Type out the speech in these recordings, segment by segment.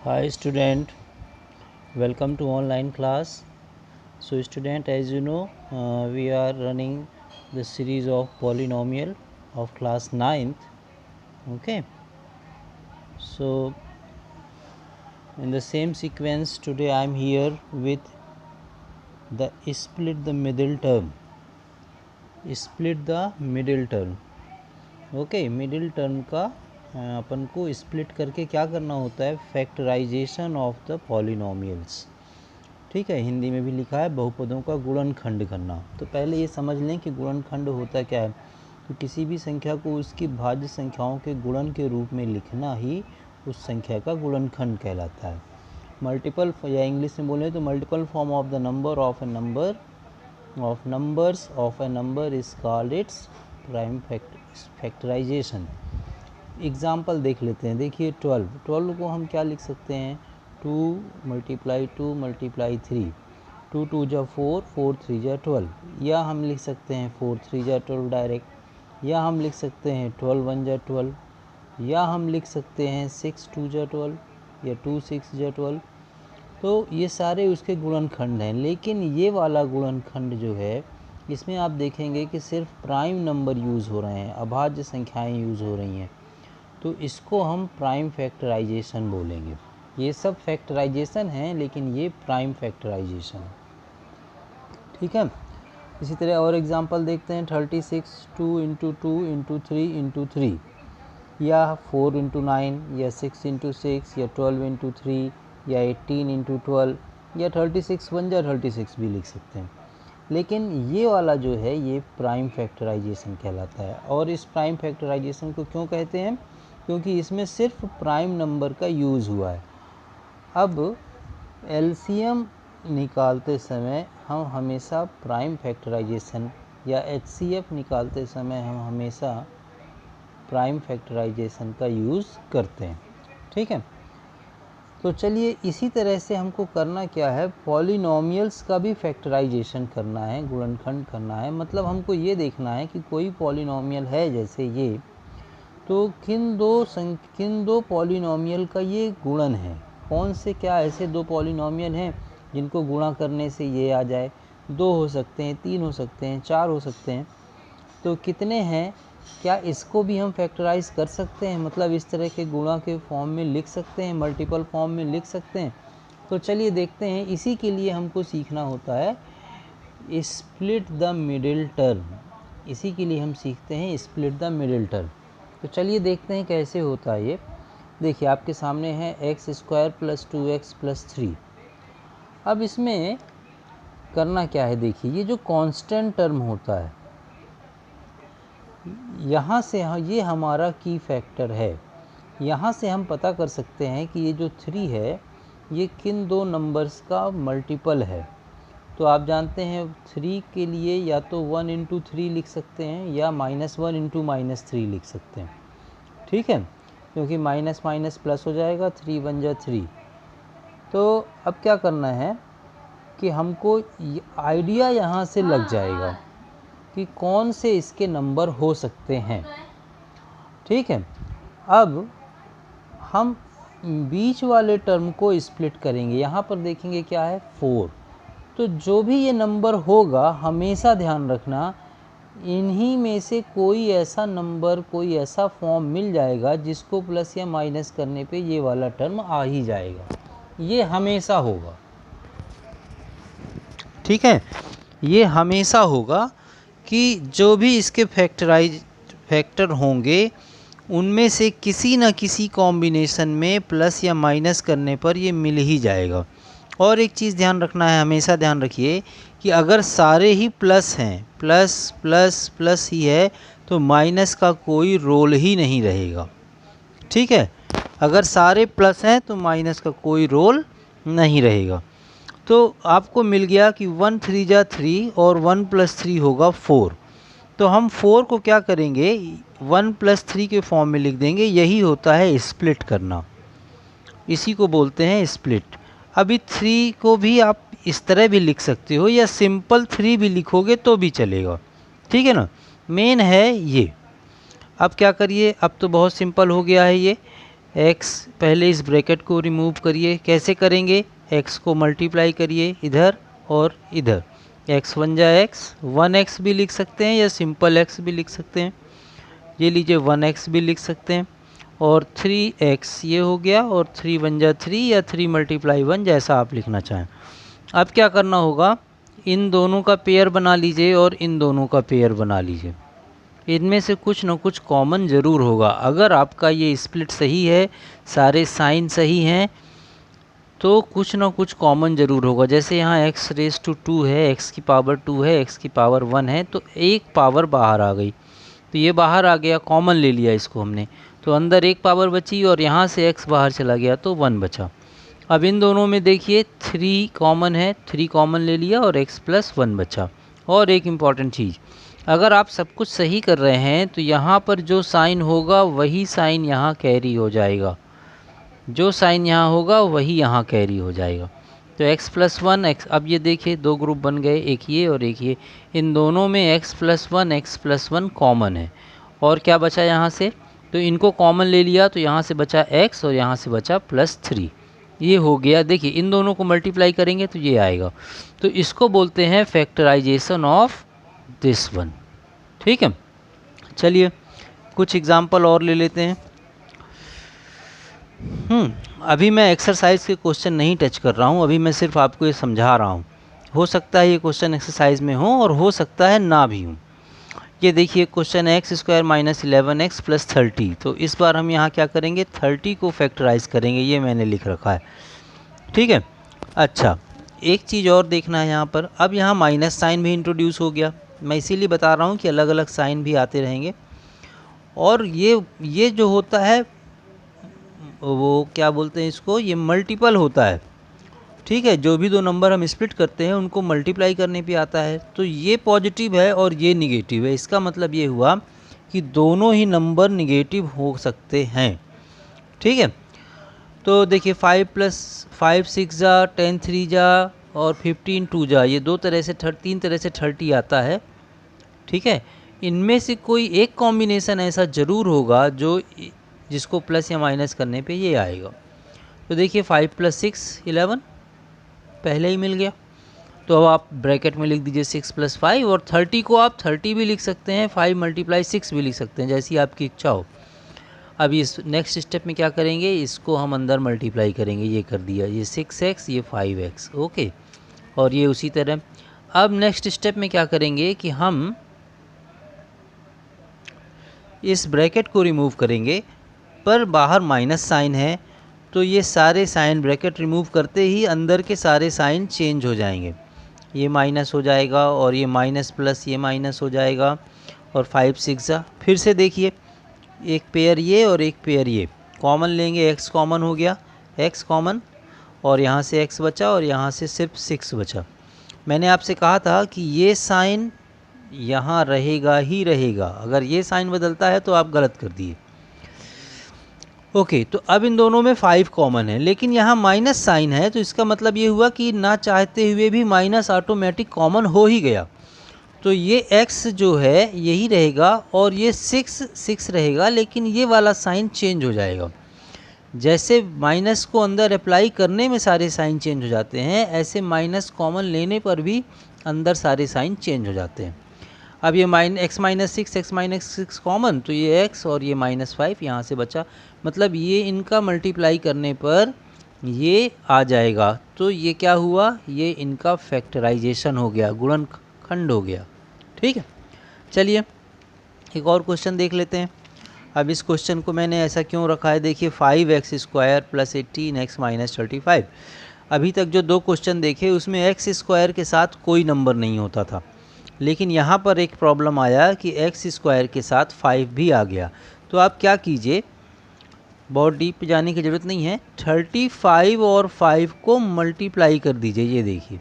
Hi student, welcome to online class. So student, as you know, we are running the series of polynomial of class 9th. Okay, so in the same sequence today I am here with the split the middle term. Okay, middle term का अपन को split करके क्या करना होता है, factorization of the polynomials. ठीक है, हिंदी में भी लिखा है बहुपदों का गुणनखंड करना. तो पहले ये समझ लें कि गुणनखंड होता क्या है. तो किसी भी संख्या को उसकी भाज्य संख्याओं के गुणन के रूप में लिखना ही उस संख्या का गुणनखंड कहलाता है. मल्टीपल, या इंग्लिश में बोले तो multiple form of the number of a number of numbers of a number is called it's prime factorisation. Example देख लेते हैं. देखिए 12 को हम क्या लिख सकते हैं, 2 × 2 × 3, 2 2 जा 4, 4 3 जा 12. या हम लिख सकते हैं 4 3 जा 12 डायरेक्ट, या हम लिख सकते हैं 12 1 जा 12, या हम लिख सकते हैं 6 2 जा 12, या 2 6 जा 12. तो ये सारे उसके गुणनखंड हैं. लेकिन ये वाला गुणनखंड जो है, इसमें आप देखेंगे कि सिर्फ प्राइम नंबर यूज़ हो रहे हैं, अभाज्य संख्याएं यूज़ हो रही हैं. तो इसको हम प्राइम फैक्टराइजेशन बोलेंगे. ये सब फैक्टराइजेशन हैं, लेकिन ये प्राइम फैक्टराइजेशन है. ठीक है. इसी तरह और एग्जांपल देखते हैं. 36 2 × 2 × 3 × 3, या 4 × 9, या 6 × 6, या 12 × 3, या 18 × 12, या 36 1 जा 36 भी लिख सकते हैं. लेकिन ये वाला जो है ये प्राइम फैक्टराइजेशन कहलाता है. और इस प्राइम फैक्टराइजेशन को क्यों कहते हैं, क्योंकि इसमें सिर्फ प्राइम नंबर का यूज़ हुआ है. अब एलसीएम निकालते समय हम हमेशा प्राइम फैक्टराइजेशन, या एचसीएफ निकालते समय हम हमेशा प्राइम फैक्टराइजेशन का यूज़ करते हैं. ठीक है. तो चलिए, इसी तरह से हमको करना क्या है, पॉलिनोमियल्स का भी फैक्टराइजेशन करना है, गुणनखंड करना है. मतलब हमको ये देखना है कि कोई पॉलिनोमियल है जैसे ये, तो किन दो पॉलिनोमियल का ये गुणन है. कौन से, क्या ऐसे दो पॉलिनोमियल हैं जिनको गुणा करने से ये आ जाए. 2 हो सकते हैं, 3 हो सकते हैं, 4 हो सकते हैं. तो कितने हैं, क्या इसको भी हम फैक्टराइज कर सकते हैं, मतलब इस तरह के गुणा के फॉर्म में लिख सकते हैं, मल्टीपल फॉर्म में लिख सकते हैं. तो चलिए देखते हैं. इसी के लिए हमको सीखना होता है स्प्लिट द मिडिल टर्म. इसी के लिए हम सीखते हैं स्प्लिट द मिडिल टर्म. तो चलिए देखते हैं कैसे होता है ये. देखिए आपके सामने है x² + 2x + 3. अब इसमें करना क्या है, देखिए ये जो कांस्टेंट टर्म होता है, यहाँ से ये हमारा की फैक्टर है. यहाँ से हम पता कर सकते हैं कि ये जो 3 है ये किन दो नंबर्स का मल्टीपल है. तो आप जानते हैं 3 के लिए या तो 1 × 3 लिख सकते हैं, या -1 × -3 लिख सकते हैं. ठीक है, क्योंकि माइनस माइनस प्लस हो जाएगा, 3 1 जा 3. तो अब क्या करना है कि हमको आइडिया यहाँ से लग जाएगा कि कौन से इसके नंबर हो सकते हैं. ठीक है. अब हम बीच वाले टर्म को स्प्लिट करेंगे. यहाँ पर देखेंगे क्या है, 4. तो जो भी ये नंबर होगा, हमेशा ध्यान रखना, इन्हीं में से कोई ऐसा नंबर, कोई ऐसा फॉर्म मिल जाएगा जिसको प्लस या माइनस करने पे ये वाला टर्म आ ही जाएगा. ये हमेशा होगा. ठीक है, ये हमेशा होगा कि जो भी इसके फैक्टर होंगे उनमें से किसी न किसी कॉम्बिनेशन में प्लस या माइनस करने पर ये मिल ही जाएगा. और एक चीज़ ध्यान रखना है, हमेशा ध्यान रखिए कि अगर सारे ही प्लस हैं, प्लस प्लस प्लस ही है, तो माइनस का कोई रोल ही नहीं रहेगा. ठीक है, अगर सारे प्लस हैं तो माइनस का कोई रोल नहीं रहेगा. तो आपको मिल गया कि 1 3 जा 3 और 1 + 3 होगा 4. तो हम 4 को क्या करेंगे, 1 + 3 के फॉर्म में लिख देंगे. यही होता है स्प्लिट करना, इसी को बोलते हैं स्प्लिट. अभी 3 को भी आप इस तरह भी लिख सकते हो, या सिंपल 3 भी लिखोगे तो भी चलेगा. ठीक है ना, मेन है ये. अब क्या करिए, अब तो बहुत सिंपल हो गया है ये. x, पहले इस ब्रैकेट को रिमूव करिए। कैसे करेंगे? x को मल्टीप्लाई करिए इधर और इधर, x बन जाए x, 1x भी लिख सकते हैं या सिंपल x भी लिख सकते हैं। ये लीजिए 1x भी लिख सकते हैं और 3x ये हो गया और 3 बन जा 3 या 3 मल्टीप्लाई 1, जैसा आप लिखना चाहें। अब क्या करना होगा, इन दोनों का पेयर बना लीजिए और इन दोनों का पेयर बना लीजिए। इनमें से कुछ ना कुछ कॉमन ज़रूर होगा। अगर आपका ये स्प्लिट सही है, सारे साइन सही हैं, तो कुछ ना कुछ कॉमन ज़रूर होगा। जैसे यहाँ x⁻²2 है, x की पावर 2 है, x की पावर 1 है, तो एक पावर बाहर आ गई, तो ये बाहर आ गया, कॉमन ले लिया इसको हमने, तो अंदर एक पावर बची और यहाँ से x बाहर चला गया तो 1 बचा। अब इन दोनों में देखिए 3 कॉमन है, 3 कॉमन ले लिया और x+1 बचा। और एक इम्पॉर्टेंट चीज़, अगर आप सब कुछ सही कर रहे हैं तो यहाँ पर जो साइन होगा वही साइन यहाँ कैरी हो जाएगा, जो साइन यहाँ होगा वही यहाँ कैरी हो जाएगा। तो x+1 x, अब ये देखिए दो ग्रुप बन गए, एक ये और एक ये, इन दोनों में x+1 कॉमन है। और क्या बचा यहाँ से, तो इनको कॉमन ले लिया तो यहाँ से बचा x और यहाँ से बचा +3, ये हो गया। देखिए इन दोनों को मल्टीप्लाई करेंगे तो ये आएगा, तो इसको बोलते हैं फैक्टराइजेशन ऑफ दिस वन। ठीक है, चलिए कुछ एग्जाम्पल और ले लेते हैं। अभी मैं एक्सरसाइज के क्वेश्चन नहीं टच कर रहा हूँ, अभी मैं सिर्फ आपको ये समझा रहा हूँ। हो सकता है ये क्वेश्चन एक्सरसाइज में हो और हो सकता है ना भी हो। ये देखिए क्वेश्चन x² - 11x + 30, तो इस बार हम यहाँ क्या करेंगे, 30 को फैक्टराइज करेंगे, ये मैंने लिख रखा है। ठीक है, अच्छा एक चीज़ और देखना है यहाँ पर, अब यहाँ माइनस साइन भी इंट्रोड्यूस हो गया। मैं इसीलिए बता रहा हूँ कि अलग अलग साइन भी आते रहेंगे। और ये जो होता है वो क्या बोलते हैं इसको, ये मल्टीपल होता है। ठीक है, जो भी दो नंबर हम स्प्लिट करते हैं उनको मल्टीप्लाई करने पे आता है। तो ये पॉजिटिव है और ये निगेटिव है, इसका मतलब ये हुआ कि दोनों ही नंबर निगेटिव हो सकते हैं। ठीक है, तो देखिए 5 + 5 6 जा, 10 3 जा और 15 2 जा, ये तीन तरह से 30 आता है। ठीक है, इनमें से कोई एक कॉम्बिनेशन ऐसा ज़रूर होगा जिसको प्लस या माइनस करने पे ये आएगा। तो देखिए 5 + 6 11 पहले ही मिल गया, तो अब आप ब्रैकेट में लिख दीजिए 6 + 5, और 30 को आप 30 भी लिख सकते हैं, 5 × 6 भी लिख सकते हैं, जैसी आपकी इच्छा हो। अब इस नेक्स्ट स्टेप में क्या करेंगे, इसको हम अंदर मल्टीप्लाई करेंगे, ये कर दिया, ये 6x ये 5x, ओके। और ये उसी तरह अब नेक्स्ट स्टेप में क्या करेंगे कि हम इस ब्रैकेट को रिमूव करेंगे, पर बाहर माइनस साइन है, तो ये सारे साइन ब्रैकेट रिमूव करते ही अंदर के सारे साइन चेंज हो जाएंगे। ये माइनस हो जाएगा और ये माइनस प्लस ये माइनस हो जाएगा, और 5 6 जा, फिर से देखिए एक पेयर ये और एक पेयर ये कॉमन लेंगे, x कॉमन हो गया, x कॉमन, और यहाँ से x बचा और यहाँ से सिर्फ 6 बचा। मैंने आपसे कहा था कि ये साइन यहाँ रहेगा ही रहेगा, अगर ये साइन बदलता है तो आप गलत कर दिए। ओके, तो अब इन दोनों में 5 कॉमन है, लेकिन यहाँ माइनस साइन है, तो इसका मतलब ये हुआ कि ना चाहते हुए भी माइनस ऑटोमेटिक कॉमन हो ही गया। तो ये x जो है यही रहेगा और ये 6 रहेगा, लेकिन ये वाला साइन चेंज हो जाएगा। जैसे माइनस को अंदर अप्लाई करने में सारे साइन चेंज हो जाते हैं, ऐसे माइनस कॉमन लेने पर भी अंदर सारे साइन चेंज हो जाते हैं। अब ये x - 6 कॉमन, तो ये x और ये -5 यहाँ से बचा, मतलब ये इनका मल्टीप्लाई करने पर ये आ जाएगा। तो ये क्या हुआ, ये इनका फैक्टराइजेशन हो गया, गुणनखंड हो गया। ठीक है, चलिए एक और क्वेश्चन देख लेते हैं। अब इस क्वेश्चन को मैंने ऐसा क्यों रखा है, देखिए 5x² + 18x - 35। अभी तक जो दो क्वेश्चन देखे उसमें x² के साथ कोई नंबर नहीं होता था, लेकिन यहाँ पर एक प्रॉब्लम आया कि x² के साथ 5 भी आ गया। तो आप क्या कीजिए, बहुत डीप जाने की ज़रूरत नहीं है, 35 और 5 को मल्टीप्लाई कर दीजिए। ये देखिए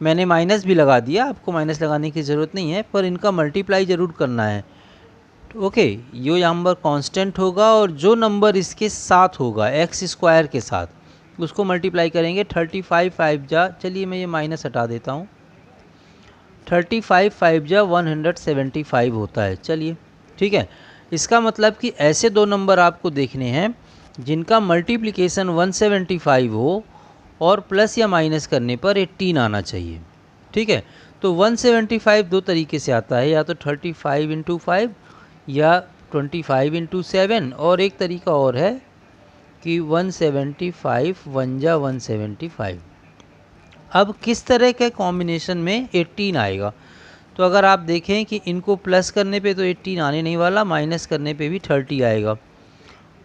मैंने माइनस भी लगा दिया, आपको माइनस लगाने की ज़रूरत नहीं है, पर इनका मल्टीप्लाई ज़रूर करना है। ओके, ये नंबर कांस्टेंट होगा और जो नंबर इसके साथ होगा x² के साथ उसको मल्टीप्लाई करेंगे। 35 5 जा, चलिए मैं ये माइनस हटा देता हूँ, 35 5 जा 175 होता है। चलिए ठीक है, इसका मतलब कि ऐसे दो नंबर आपको देखने हैं जिनका मल्टीप्लिकेशन 175 हो और प्लस या माइनस करने पर 18 आना चाहिए। ठीक है, तो 175 दो तरीके से आता है, या तो 35 इंटू 5 या 25 इंटू 7, और एक तरीका और है कि 175 1 जा 175। अब किस तरह के कॉम्बिनेशन में 18 आएगा, तो अगर आप देखें कि इनको प्लस करने पे तो 18 आने नहीं वाला, माइनस करने पे भी 30 आएगा।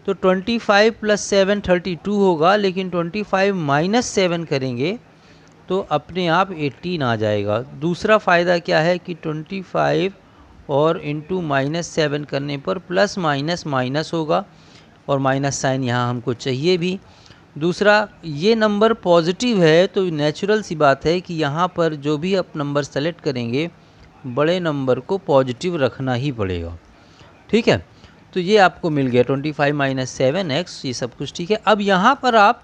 तो 25 प्लस 7 32 होगा, लेकिन 25 माइनस 7 करेंगे तो अपने आप 18 आ जाएगा। दूसरा फ़ायदा क्या है कि 25 और इंटू माइनस 7 करने पर प्लस माइनस माइनस होगा, और माइनस साइन यहाँ हमको चाहिए भी। दूसरा, ये नंबर पॉजिटिव है तो नेचुरल सी बात है कि यहाँ पर जो भी आप नंबर सेलेक्ट करेंगे बड़े नंबर को पॉजिटिव रखना ही पड़ेगा। ठीक है, तो ये आपको मिल गया 25 माइनस 7x, ये सब कुछ ठीक है। अब यहाँ पर आप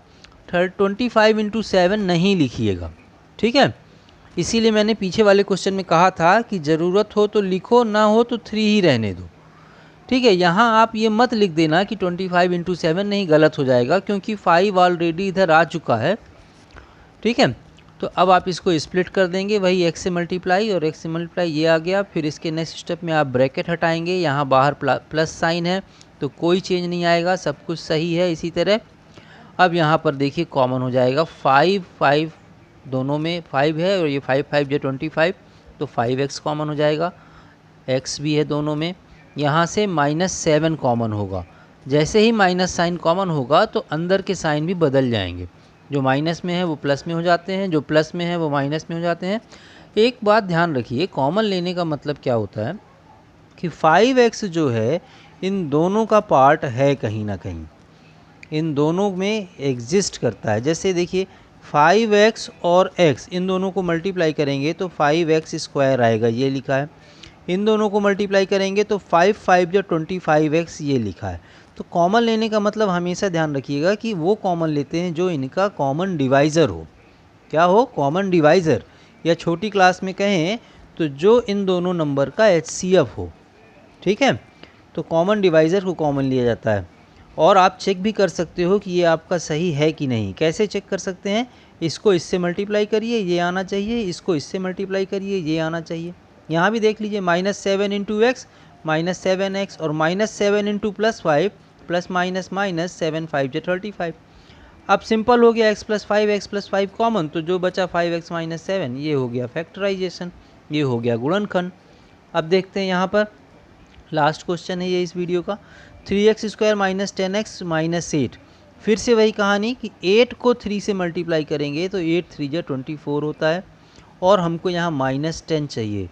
25 इंटू 7 नहीं लिखिएगा। ठीक है, इसीलिए मैंने पीछे वाले क्वेश्चन में कहा था कि ज़रूरत हो तो लिखो, ना हो तो 3 ही रहने दो। ठीक है, यहाँ आप ये मत लिख देना कि 25 इंटू 7, नहीं, गलत हो जाएगा, क्योंकि 5 ऑलरेडी इधर आ चुका है। ठीक है, तो अब आप इसको स्प्लिट कर देंगे, वही x से मल्टीप्लाई और x से मल्टीप्लाई, ये आ गया। फिर इसके नेक्स्ट स्टेप में आप ब्रैकेट हटाएंगे, यहाँ बाहर प्लस साइन है तो कोई चेंज नहीं आएगा, सब कुछ सही है। इसी तरह अब यहाँ पर देखिए कॉमन हो जाएगा, 5 दोनों में 5 है, और ये 5 जो 25, तो 5x कॉमन हो जाएगा, x भी है दोनों में। यहाँ से -7 कॉमन होगा, जैसे ही माइनस साइन कॉमन होगा तो अंदर के साइन भी बदल जाएंगे, जो माइनस में है वो प्लस में हो जाते हैं, जो प्लस में है वो माइनस में हो जाते हैं। एक बात ध्यान रखिए, कॉमन लेने का मतलब क्या होता है कि 5x जो है इन दोनों का पार्ट है, कहीं ना कहीं इन दोनों में एग्जिस्ट करता है। जैसे देखिए 5x और x इन दोनों को मल्टीप्लाई करेंगे तो 5x स्क्वायर आएगा, ये लिखा है। इन दोनों को मल्टीप्लाई करेंगे तो 5 जो 25x, ये लिखा है। तो कॉमन लेने का मतलब हमेशा ध्यान रखिएगा कि वो कॉमन लेते हैं जो इनका कॉमन डिवाइज़र हो। क्या हो? कॉमन डिवाइज़र, या छोटी क्लास में कहें तो जो इन दोनों नंबर का HCF हो। ठीक है, तो कॉमन डिवाइज़र को कॉमन लिया जाता है। और आप चेक भी कर सकते हो कि ये आपका सही है कि नहीं। कैसे चेक कर सकते हैं? इसको इससे मल्टीप्लाई करिए, ये आना चाहिए, इसको इससे मल्टीप्लाई करिए, ये आना चाहिए। यहाँ भी देख लीजिए, -7 इंटू एक्स -7x, और -7 इंटू +5 प्लस माइनस माइनस 7 5 जो 35। अब सिंपल हो गया, x + 5 कॉमन, तो जो बचा 5x - 7, ये हो गया फैक्टराइजेशन, ये हो गया गुणनखंड। अब देखते हैं यहाँ पर लास्ट क्वेश्चन है ये इस वीडियो का, 3x² - 10x - 8। फिर से वही कहानी कि 8 को 3 से मल्टीप्लाई करेंगे तो 8 3 जा 24 होता है, और हमको यहाँ -10 चाहिए।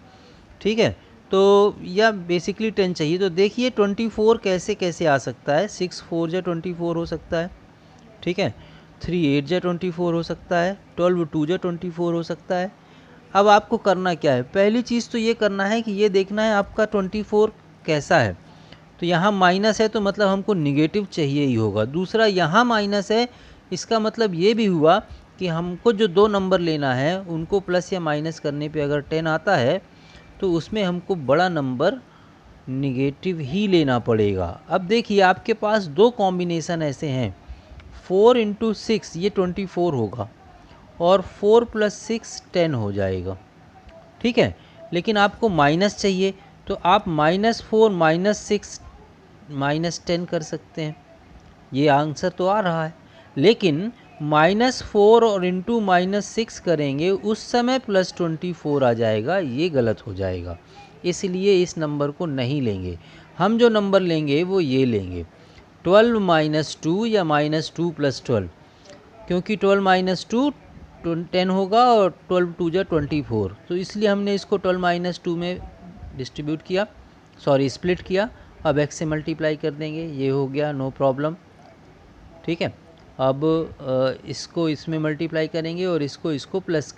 ठीक है, तो या बेसिकली 10 चाहिए। तो देखिए 24 कैसे कैसे आ सकता है, 6 4 जा 24 हो सकता है। ठीक है, 3 8 जा 24 हो सकता है, 12 2 जा 24 हो सकता है। अब आपको करना क्या है? पहली चीज़ तो ये करना है कि ये देखना है आपका 24 कैसा है। तो यहाँ माइनस है तो मतलब हमको निगेटिव चाहिए ही होगा। दूसरा, यहाँ माइनस है, इसका मतलब ये भी हुआ कि हमको जो दो नंबर लेना है उनको प्लस या माइनस करने पे अगर 10 आता है तो उसमें हमको बड़ा नंबर निगेटिव ही लेना पड़ेगा। अब देखिए आपके पास दो कॉम्बिनेशन ऐसे हैं, 4 × 6 ये 24 होगा, और 4 + 6 10 हो जाएगा। ठीक है, लेकिन आपको माइनस चाहिए तो आप -4 -6 -10 कर सकते हैं, ये आंसर तो आ रहा है। लेकिन -4 और इंटू -6 करेंगे उस समय +24 आ जाएगा, ये गलत हो जाएगा, इसलिए इस नंबर को नहीं लेंगे। हम जो नंबर लेंगे वो ये लेंगे, 12 - 2 या -2 + 12, क्योंकि 12 - 2 10 होगा और 12 2 जा 24, तो इसलिए हमने इसको 12 - 2 में डिस्ट्रीब्यूट किया, सॉरी स्प्लिट किया। अब x से मल्टीप्लाई कर देंगे, ये हो गया, नो प्रॉब्लम। ठीक है, अब इसको इसमें मल्टीप्लाई करेंगे और इसको प्लस,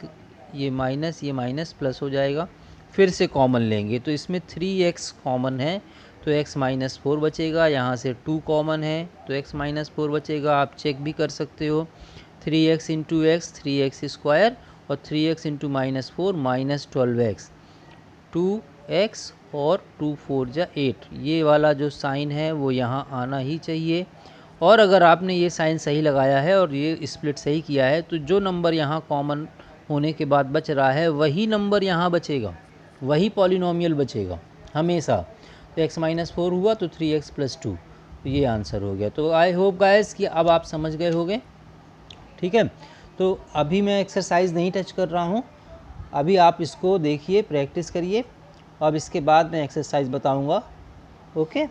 ये माइनस प्लस हो जाएगा। फिर से कॉमन लेंगे तो इसमें 3x कॉमन है तो x - 4 बचेगा, यहाँ से 2 कॉमन है तो x - 4 बचेगा। आप चेक भी कर सकते हो, 3x × x 3x² और 3x × -4 -12x, 2x और 2 4 जा 8, ये वाला जो साइन है वो यहाँ आना ही चाहिए। और अगर आपने ये साइन सही लगाया है और ये स्प्लिट सही किया है तो जो नंबर यहाँ कॉमन होने के बाद बच रहा है वही नंबर यहाँ बचेगा, वही पॉलिनोमियल बचेगा हमेशा। तो x-4 हुआ तो 3x + 2, तो ये आंसर हो गया। तो आई होप गाइस कि अब आप समझ गए होंगे, ठीक है। तो अभी मैं एक्सरसाइज नहीं टच कर रहा हूँ, अभी आप इसको देखिए, प्रैक्टिस करिए, अब इसके बाद मैं एक्सरसाइज बताऊँगा। ओके।